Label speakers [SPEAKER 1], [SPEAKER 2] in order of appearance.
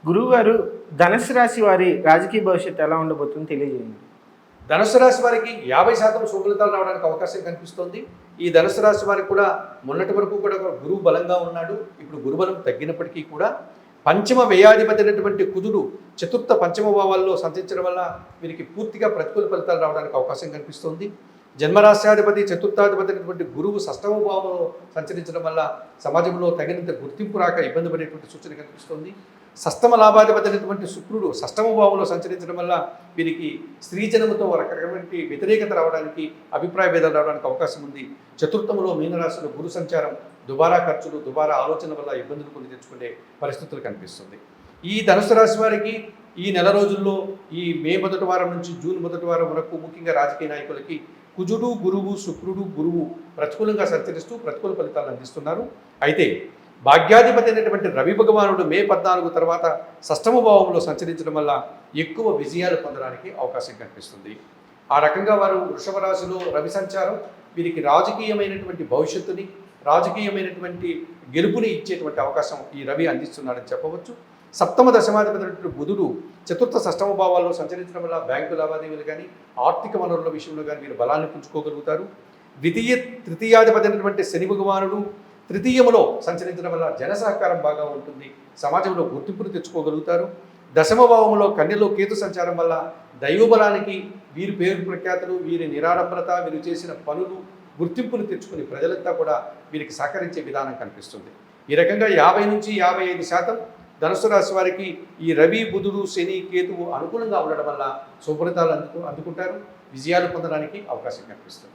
[SPEAKER 1] గురువుగారు ధనుసు రాశి వారి రాజకీయ భవిష్యత్తు ఎలా ఉండబోతుందో తెలియజేయండి.
[SPEAKER 2] ధనుసు రాశి వారికి 50% శుభలితాలు రావడానికి అవకాశం కనిపిస్తోంది. ఈ ధనుసు రాశి వారికి కూడా మొన్నటి వరకు కూడా గురువు బలంగా ఉన్నాడు. ఇప్పుడు గురుబలం తగ్గినప్పటికీ కూడా పంచమ వ్యయాధిపతి అయినటువంటి కుజుడు చతుర్థ పంచమ భావాల్లో సంచరించడం వల్ల వీరికి పూర్తిగా ప్రతికూల ఫలితాలు రావడానికి అవకాశం కనిపిస్తోంది. జన్మరాశ్యాధిపతి చతుర్థాధిపతి అయినటువంటి గురువు షష్టమ భావంలో సంచరించడం వల్ల సమాజంలో తగినంత గుర్తింపు రాక ఇబ్బంది పడేటువంటి సూచన కనిపిస్తోంది. షష్టమ లాభాధిపతి అయినటువంటి శుక్రుడు షష్టమ భావంలో సంచరించడం వల్ల వీరికి స్త్రీజనముతో రకరకమైన వ్యతిరేకత రావడానికి, అభిప్రాయ భేదాలు రావడానికి అవకాశం ఉంది. చతుర్థములో మీనరాశిలో గురు సంచారం దుబారా ఖర్చులు, దుబారా ఆలోచన వల్ల ఇబ్బందులు కొని తెచ్చుకునే పరిస్థితులు కనిపిస్తుంది. ఈ ధనుసు రాశి వారికి ఈ నెల రోజుల్లో ఈ మే మొదటి వారం నుంచి జూన్ మొదటి వారం వరకు ముఖ్యంగా రాజకీయ నాయకులకి కుజుడు గురువు శుక్రుడు గురువు ప్రతికూలంగా సంచరిస్తూ ప్రతికూల ఫలితాలు అందిస్తున్నారు. అయితే భాగ్యాధిపతి అయినటువంటి రవి భగవానుడు మే 14 తర్వాత షష్టమ భావంలో సంచరించడం వల్ల ఎక్కువ విజయాలు పొందడానికి అవకాశం కనిపిస్తుంది. ఆ రకంగా వారు వృషభ రాశిలో రవి సంచారం వీరికి రాజకీయమైనటువంటి భవిష్యత్తుని, రాజకీయమైనటువంటి గెలుపుని ఇచ్చేటువంటి అవకాశం ఈ రవి అందిస్తున్నాడని చెప్పవచ్చు. సప్తమ దశమాధిపతి బుధుడు చతుర్థ షష్టమ భావాల్లో సంచరించడం వల్ల బ్యాంకు లావాదేవీలు కానీ, ఆర్థిక వనరుల విషయంలో కానీ వీరు బలాన్ని పుంజుకోగలుగుతారు. తృతీయాధిపతి అయినటువంటి శని భగవానుడు తృతీయములో సంచరించడం వల్ల జన సహకారం బాగా ఉంటుంది. సమాజంలో గుర్తింపును తెచ్చుకోగలుగుతారు. దశమ భావంలో కన్యలో కేతు సంచారం వల్ల దైవబలానికి వీరి పేరు ప్రఖ్యాతులు, వీరి నిరాడంబరత, వీరు చేసిన పనులు గుర్తింపును తెచ్చుకుని ప్రజలంతా కూడా వీరికి సహకరించే విధానం కనిపిస్తుంది. ఈ రకంగా 50 నుంచి 55% ధనుసు రాశి వారికి ఈ రవి బుధుడు శని కేతువు అనుకూలంగా ఉండడం వల్ల శుభఫలితాలు అందుకుంటారు. విజయాలు పొందడానికి అవకాశం కనిపిస్తుంది.